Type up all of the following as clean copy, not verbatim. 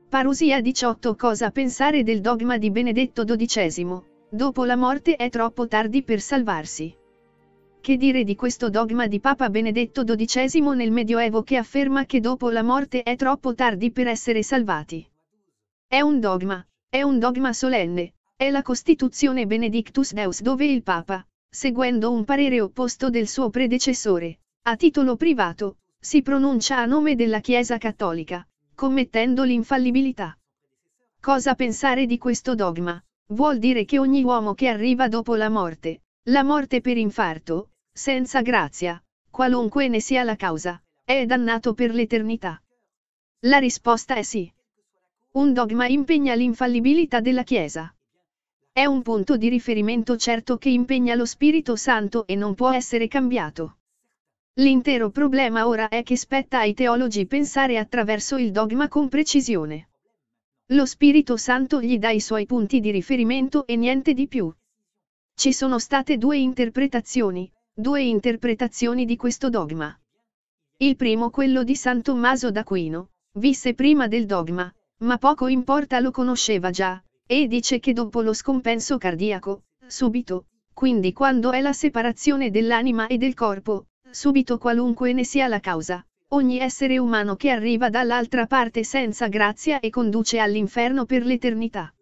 Parusia 18. Cosa pensare del dogma di Benedetto XII? Dopo la morte è troppo tardi per salvarsi. Che dire di questo dogma di Papa Benedetto XII nel Medioevo che afferma che dopo la morte è troppo tardi per essere salvati? È un dogma solenne, è la Costituzione Benedictus Deus dove il Papa, seguendo un parere opposto del suo predecessore, a titolo privato, si pronuncia a nome della Chiesa Cattolica, commettendo l'infallibilità. Cosa pensare di questo dogma? Vuol dire che ogni uomo che arriva dopo la morte per infarto, senza grazia, qualunque ne sia la causa, è dannato per l'eternità. La risposta è sì. Un dogma impegna l'infallibilità della Chiesa. È un punto di riferimento certo che impegna lo Spirito Santo e non può essere cambiato. L'intero problema ora è che spetta ai teologi pensare attraverso il dogma con precisione. Lo Spirito Santo gli dà i suoi punti di riferimento e niente di più. Ci sono state due interpretazioni di questo dogma. Il primo, quello di San Tommaso d'Aquino, visse prima del dogma, ma poco importa, lo conosceva già, e dice che dopo lo scompenso cardiaco, subito, quindi quando è la separazione dell'anima e del corpo, subito qualunque ne sia la causa, ogni essere umano che arriva dall'altra parte senza grazia e conduce all'inferno per l'eternità.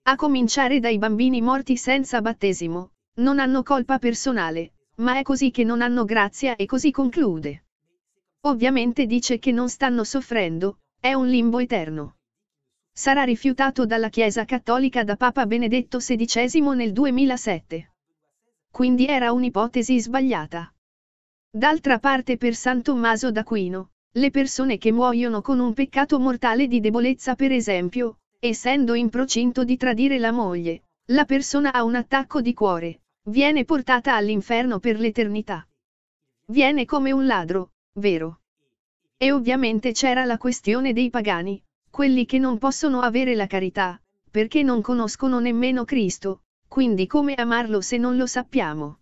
A cominciare dai bambini morti senza battesimo, non hanno colpa personale, ma è così che non hanno grazia e così conclude. Ovviamente dice che non stanno soffrendo, è un limbo eterno. Sarà rifiutato dalla Chiesa Cattolica da Papa Benedetto XVI nel 2007. Quindi era un'ipotesi sbagliata. D'altra parte per San Tommaso d'Aquino, le persone che muoiono con un peccato mortale di debolezza, per esempio, essendo in procinto di tradire la moglie, la persona ha un attacco di cuore, viene portata all'inferno per l'eternità. Viene come un ladro, vero? E ovviamente c'era la questione dei pagani, quelli che non possono avere la carità, perché non conoscono nemmeno Cristo, quindi come amarlo se non lo sappiamo?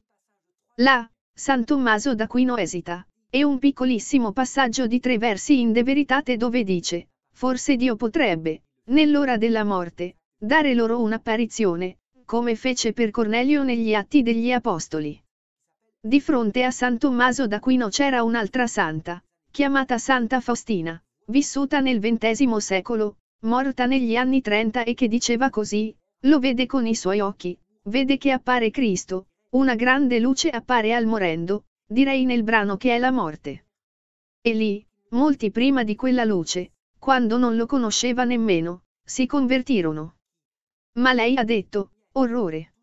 Là, San Tommaso d'Aquino esita, e un piccolissimo passaggio di 3 versi in De Veritate dove dice, forse Dio potrebbe, nell'ora della morte, dare loro un'apparizione, come fece per Cornelio negli Atti degli Apostoli. Di fronte a San Tommaso d'Aquino c'era un'altra santa, chiamata Santa Faustina, vissuta nel XX secolo, morta negli anni 30 e che diceva così, lo vede con i suoi occhi, vede che appare Cristo, una grande luce appare al morendo, direi nel brano che è la morte. E lì, molti prima di quella luce, quando non lo conosceva nemmeno, si convertirono. Ma lei ha detto, orrore.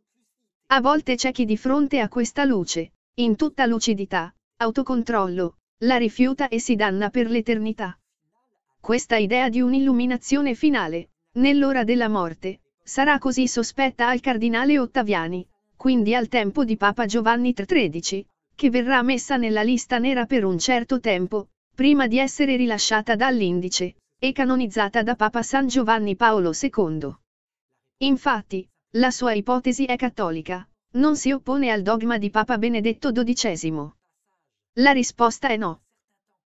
A volte c'è chi di fronte a questa luce, in tutta lucidità, autocontrollo, la rifiuta e si danna per l'eternità. Questa idea di un'illuminazione finale, nell'ora della morte, sarà così sospetta al cardinale Ottaviani, quindi al tempo di Papa Giovanni XIII, che verrà messa nella lista nera per un certo tempo, prima di essere rilasciata dall'indice, e canonizzata da Papa San Giovanni Paolo II. Infatti, la sua ipotesi è cattolica, non si oppone al dogma di Papa Benedetto XII. La risposta è no.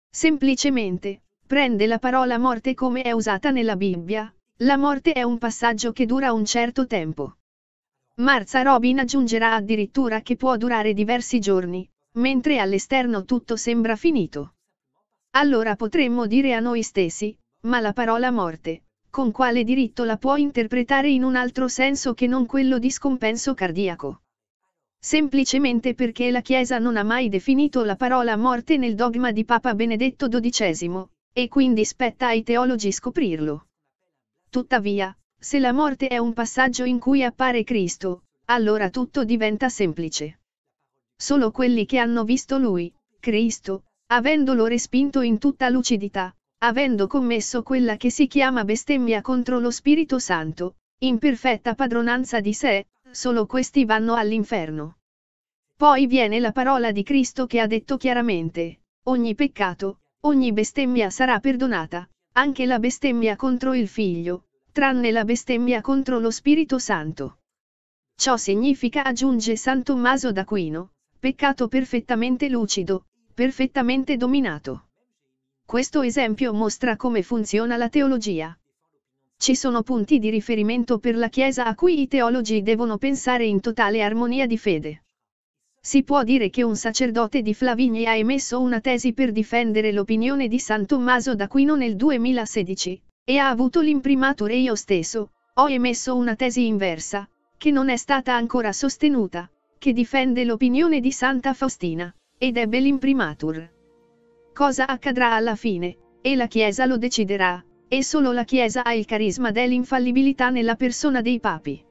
Semplicemente, prende la parola morte come è usata nella Bibbia, la morte è un passaggio che dura un certo tempo. Martha Robin aggiungerà addirittura che può durare diversi giorni, mentre all'esterno tutto sembra finito. Allora potremmo dire a noi stessi, ma la parola morte, con quale diritto la può interpretare in un altro senso che non quello di scompenso cardiaco? Semplicemente perché la Chiesa non ha mai definito la parola morte nel dogma di Papa Benedetto XII, e quindi spetta ai teologi scoprirlo. Tuttavia, se la morte è un passaggio in cui appare Cristo, allora tutto diventa semplice. Solo quelli che hanno visto Lui, Cristo, avendolo respinto in tutta lucidità, avendo commesso quella che si chiama bestemmia contro lo Spirito Santo, in perfetta padronanza di sé, solo questi vanno all'inferno. Poi viene la parola di Cristo che ha detto chiaramente, ogni peccato, ogni bestemmia sarà perdonata, anche la bestemmia contro il Figlio, tranne la bestemmia contro lo Spirito Santo. Ciò significa, aggiunge San Tommaso d'Aquino, peccato perfettamente lucido, perfettamente dominato. Questo esempio mostra come funziona la teologia. Ci sono punti di riferimento per la Chiesa a cui i teologi devono pensare in totale armonia di fede. Si può dire che un sacerdote di Flavigny ha emesso una tesi per difendere l'opinione di San Tommaso d'Aquino nel 2016, e ha avuto l'imprimatur e io stesso, ho emesso una tesi inversa, che non è stata ancora sostenuta, che difende l'opinione di Santa Faustina, ed ebbe l'imprimatur. Cosa accadrà alla fine, e la Chiesa lo deciderà, e solo la Chiesa ha il carisma dell'infallibilità nella persona dei papi.